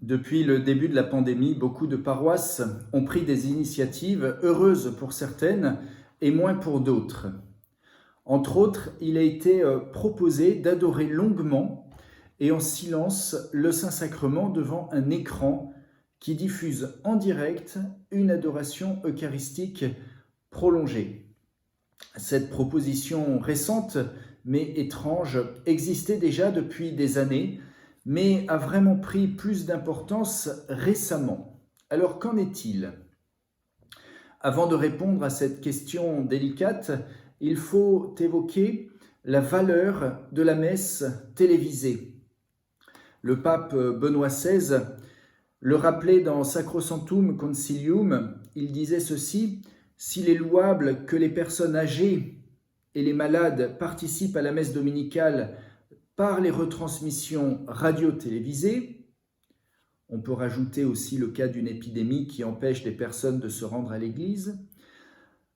Depuis le début de la pandémie, beaucoup de paroisses ont pris des initiatives heureuses pour certaines et moins pour d'autres. Entre autres, il a été proposé d'adorer longuement et en silence le Saint-Sacrement devant un écran qui diffuse en direct une adoration eucharistique prolongée. Cette proposition récente, mais étrange, existait déjà depuis des années, mais a vraiment pris plus d'importance récemment. Alors qu'en est-il? Avant de répondre à cette question délicate, il faut évoquer la valeur de la messe télévisée. Le pape Benoît XVI le rappelait dans Sacrosanctum Concilium, il disait ceci: « S'il est louable que les personnes âgées et les malades participent à la messe dominicale par les retransmissions radio-télévisées, on peut rajouter aussi le cas d'une épidémie qui empêche les personnes de se rendre à l'église,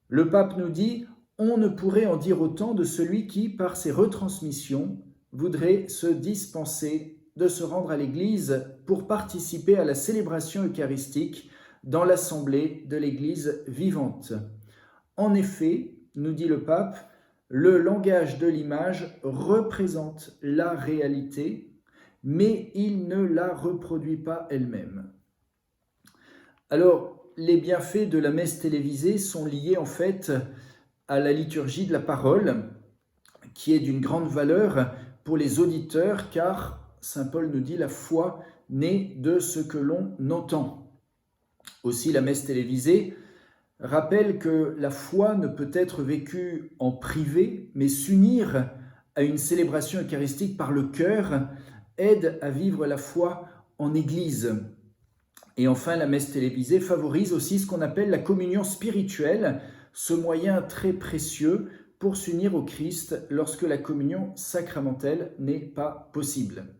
le pape nous dit « on ne pourrait en dire autant de celui qui, par ses retransmissions, voudrait se dispenser de se rendre à l'église pour participer à la célébration eucharistique dans l'assemblée de l'église vivante. En effet, nous dit le pape, le langage de l'image représente la réalité, mais il ne la reproduit pas elle-même. » Alors, les bienfaits de la messe télévisée sont liés en fait à la liturgie de la parole, qui est d'une grande valeur pour les auditeurs, car saint Paul nous dit la foi naît de ce que l'on entend. Aussi, la messe télévisée rappelle que la foi ne peut être vécue en privé, mais s'unir à une célébration eucharistique par le cœur aide à vivre la foi en Église. Et enfin, la messe télévisée favorise aussi ce qu'on appelle la communion spirituelle, ce moyen très précieux pour s'unir au Christ lorsque la communion sacramentelle n'est pas possible.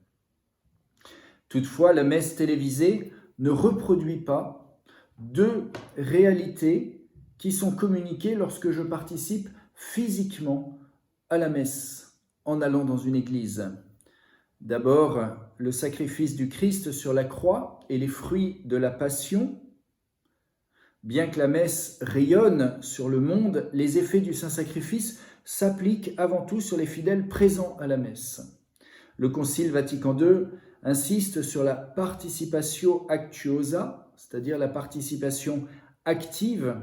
Toutefois, la messe télévisée ne reproduit pas deux réalités qui sont communiquées lorsque je participe physiquement à la messe en allant dans une église. D'abord, le sacrifice du Christ sur la croix et les fruits de la passion. Bien que la messe rayonne sur le monde, les effets du Saint-Sacrifice s'appliquent avant tout sur les fidèles présents à la messe. Le Concile Vatican II insiste sur la participatio actuosa, c'est-à-dire la participation active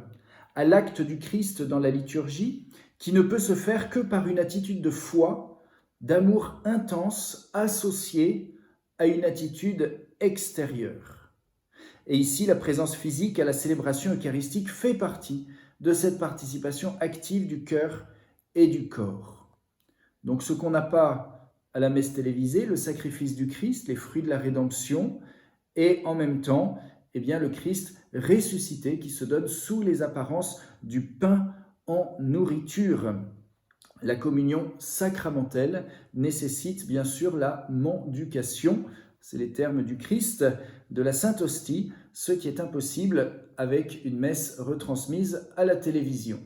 à l'acte du Christ dans la liturgie, qui ne peut se faire que par une attitude de foi, d'amour intense associée à une attitude extérieure. Et ici, la présence physique à la célébration eucharistique fait partie de cette participation active du cœur et du corps. Donc ce qu'on n'a pas à la messe télévisée, le sacrifice du Christ, les fruits de la rédemption, et en même temps, le Christ ressuscité qui se donne sous les apparences du pain en nourriture. La communion sacramentelle nécessite bien sûr la mendication, c'est les termes du Christ, de la Sainte Hostie, ce qui est impossible avec une messe retransmise à la télévision.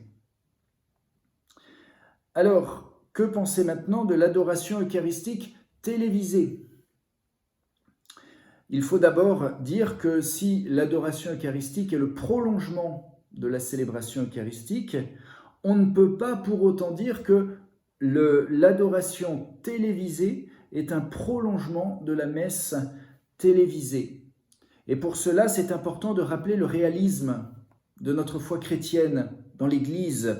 Alors, que penser maintenant de l'adoration eucharistique télévisée ? Il faut d'abord dire que si l'adoration eucharistique est le prolongement de la célébration eucharistique, on ne peut pas pour autant dire que l'adoration télévisée est un prolongement de la messe télévisée. Et pour cela, c'est important de rappeler le réalisme de notre foi chrétienne dans l'Église.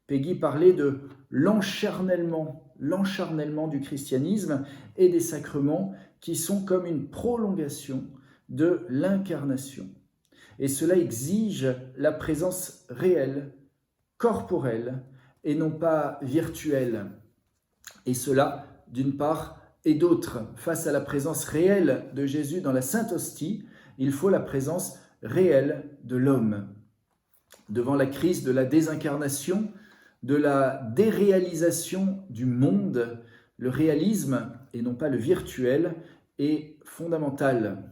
Peggy parlait de l'encharnellement du christianisme et des sacrements qui sont comme une prolongation de l'incarnation. Et cela exige la présence réelle, corporelle, et non pas virtuelle. Et cela, d'une part, et d'autre. Face à la présence réelle de Jésus dans la Sainte Hostie, il faut la présence réelle de l'homme. Devant la crise de la désincarnation, de la déréalisation du monde, le réalisme, et non pas le virtuel, est fondamental.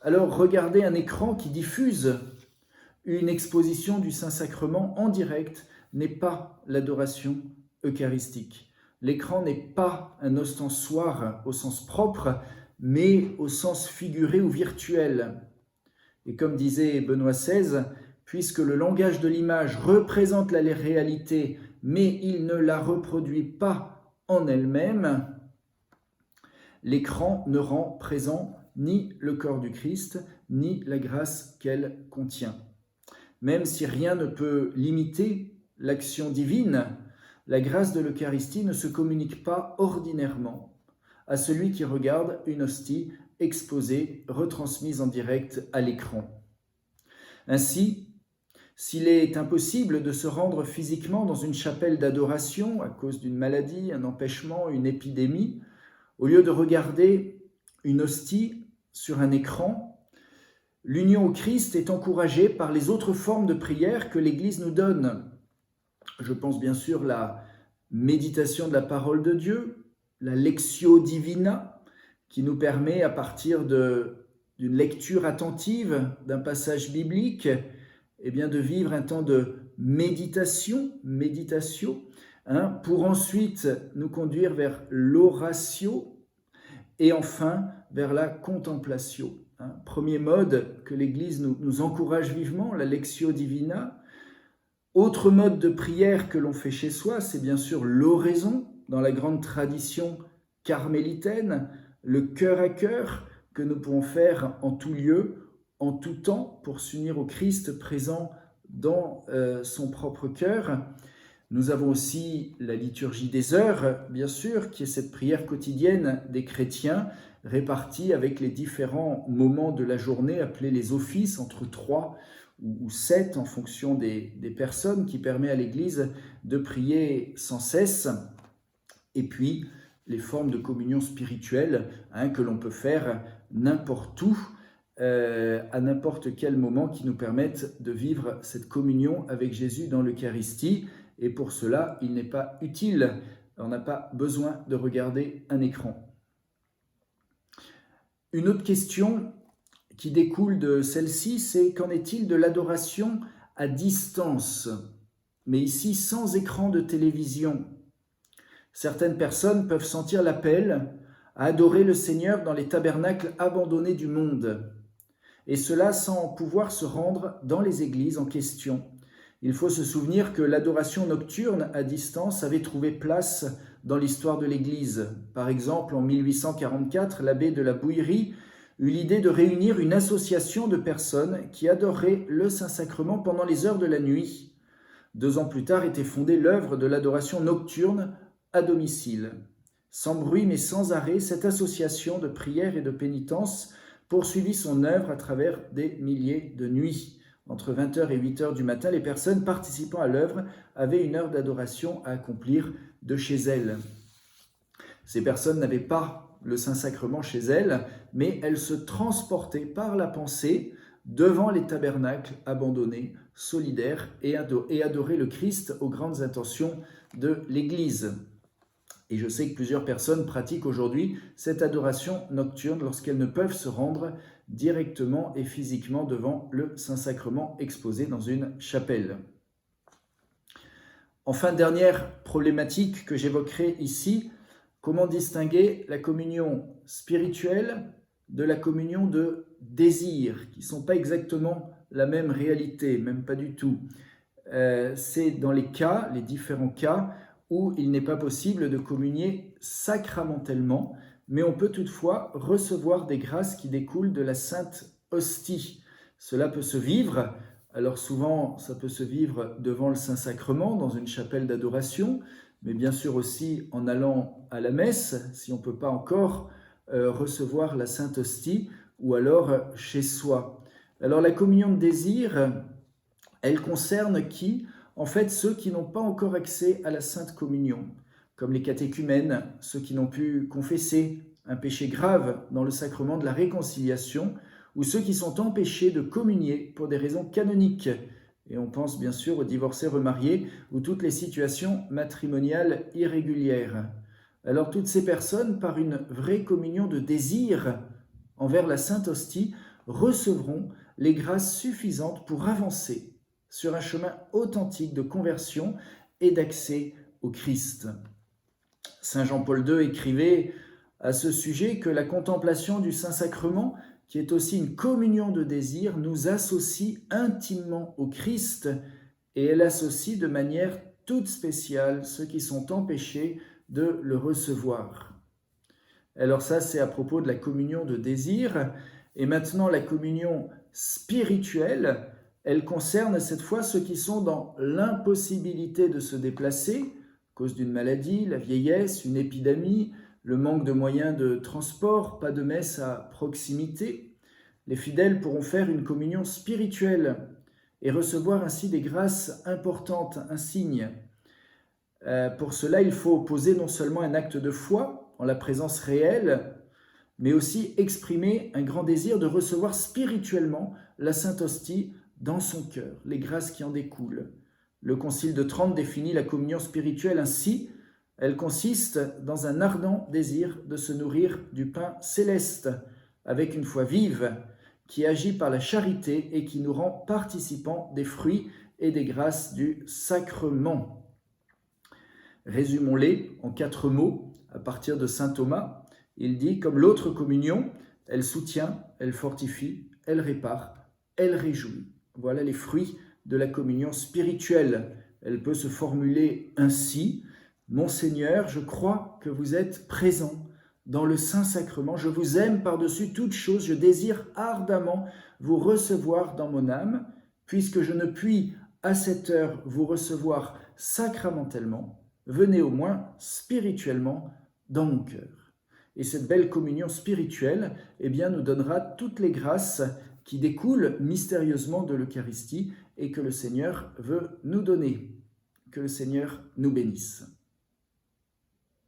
Alors, regardez un écran qui diffuse une exposition du Saint-Sacrement en direct n'est pas l'adoration eucharistique. L'écran n'est pas un ostensoir au sens propre, mais au sens figuré ou virtuel. Et comme disait Benoît XVI, puisque le langage de l'image représente la réalité, mais il ne la reproduit pas en elle-même, l'écran ne rend présent ni le corps du Christ, ni la grâce qu'elle contient. Même si rien ne peut limiter l'action divine, la grâce de l'Eucharistie ne se communique pas ordinairement à celui qui regarde une hostie exposée, retransmise en direct à l'écran. Ainsi, s'il est impossible de se rendre physiquement dans une chapelle d'adoration à cause d'une maladie, un empêchement, une épidémie, au lieu de regarder une hostie sur un écran, l'union au Christ est encouragée par les autres formes de prière que l'Église nous donne. Je pense bien sûr à la méditation de la parole de Dieu, la Lectio Divina, qui nous permet à partir d'une lecture attentive d'un passage biblique, de vivre un temps de méditation, pour ensuite nous conduire vers l'oratio et enfin vers la contemplation. Premier mode que l'Église nous encourage vivement, la Lectio Divina. Autre mode de prière que l'on fait chez soi, c'est bien sûr l'oraison, dans la grande tradition carmélitaine, le cœur à cœur que nous pouvons faire en tout lieu, en tout temps, pour s'unir au Christ présent dans son propre cœur. Nous avons aussi la liturgie des heures, bien sûr, qui est cette prière quotidienne des chrétiens, répartie avec les différents moments de la journée, appelés les offices, entre 3 ou 7 en fonction des personnes, qui permet à l'Église de prier sans cesse. Et puis, les formes de communion spirituelle que l'on peut faire n'importe où, à n'importe quel moment, qui nous permettent de vivre cette communion avec Jésus dans l'Eucharistie. Et pour cela, il n'est pas utile, on n'a pas besoin de regarder un écran. Une autre question qui découle de celle-ci, c'est qu'en est-il de l'adoration à distance, mais ici sans écran de télévision? Certaines personnes peuvent sentir l'appel à adorer le Seigneur dans les tabernacles abandonnés du monde, et cela sans pouvoir se rendre dans les églises en question. Il faut se souvenir que l'adoration nocturne à distance avait trouvé place dans l'histoire de l'Église. Par exemple, en 1844, l'abbé de la Bouillerie eut l'idée de réunir une association de personnes qui adoraient le Saint-Sacrement pendant les heures de la nuit. 2 ans plus tard était fondée l'œuvre de l'adoration nocturne à domicile. Sans bruit mais sans arrêt, cette association de prière et de pénitence poursuivit son œuvre à travers des milliers de nuits. Entre 20h et 8h du matin, les personnes participant à l'œuvre avaient une heure d'adoration à accomplir de chez elles. Ces personnes n'avaient pas le Saint-Sacrement chez elles, mais elles se transportaient par la pensée devant les tabernacles abandonnés, solidaires, et adoraient le Christ aux grandes intentions de l'Église. Et je sais que plusieurs personnes pratiquent aujourd'hui cette adoration nocturne lorsqu'elles ne peuvent se rendre directement et physiquement devant le Saint-Sacrement exposé dans une chapelle. Enfin, dernière problématique que j'évoquerai ici, comment distinguer la communion spirituelle de la communion de désir, qui ne sont pas exactement la même réalité, même pas du tout. C'est dans les différents cas, où il n'est pas possible de communier sacramentellement, mais on peut toutefois recevoir des grâces qui découlent de la Sainte Hostie. Cela peut se vivre, alors souvent ça peut se vivre devant le Saint-Sacrement, dans une chapelle d'adoration, mais bien sûr aussi en allant à la messe, si on ne peut pas encore recevoir la Sainte Hostie, ou alors chez soi. Alors la communion de désir, elle concerne qui ? En fait, ceux qui n'ont pas encore accès à la Sainte Communion, comme les catéchumènes, ceux qui n'ont pu confesser un péché grave dans le sacrement de la réconciliation, ou ceux qui sont empêchés de communier pour des raisons canoniques. Et on pense bien sûr aux divorcés remariés ou toutes les situations matrimoniales irrégulières. Alors toutes ces personnes, par une vraie communion de désir envers la Sainte Hostie, recevront les grâces suffisantes pour avancer sur un chemin authentique de conversion et d'accès au Christ. Saint Jean-Paul II écrivait à ce sujet que la contemplation du Saint-Sacrement, qui est aussi une communion de désir, nous associe intimement au Christ et elle associe de manière toute spéciale ceux qui sont empêchés de le recevoir. Alors ça, c'est à propos de la communion de désir. Et maintenant, la communion spirituelle, elle concerne cette fois ceux qui sont dans l'impossibilité de se déplacer à cause d'une maladie, la vieillesse, une épidémie, le manque de moyens de transport, pas de messe à proximité. Les fidèles pourront faire une communion spirituelle et recevoir ainsi des grâces importantes, un signe. Pour cela, il faut poser non seulement un acte de foi en la présence réelle, mais aussi exprimer un grand désir de recevoir spirituellement la Sainte Hostie dans son cœur, les grâces qui en découlent. Le Concile de Trente définit la communion spirituelle ainsi: elle consiste dans un ardent désir de se nourrir du pain céleste, avec une foi vive, qui agit par la charité et qui nous rend participants des fruits et des grâces du sacrement. Résumons-les en 4 mots, à partir de saint Thomas. Il dit: comme l'autre communion, elle soutient, elle fortifie, elle répare, elle réjouit. Voilà les fruits de la communion spirituelle. Elle peut se formuler ainsi: mon Seigneur, je crois que vous êtes présent dans le Saint-Sacrement. Je vous aime par-dessus toute chose. Je désire ardemment vous recevoir dans mon âme, puisque je ne puis à cette heure vous recevoir sacramentellement. Venez au moins spirituellement dans mon cœur. Et cette belle communion spirituelle, nous donnera toutes les grâces qui découlent mystérieusement de l'Eucharistie et que le Seigneur veut nous donner. Que le Seigneur nous bénisse.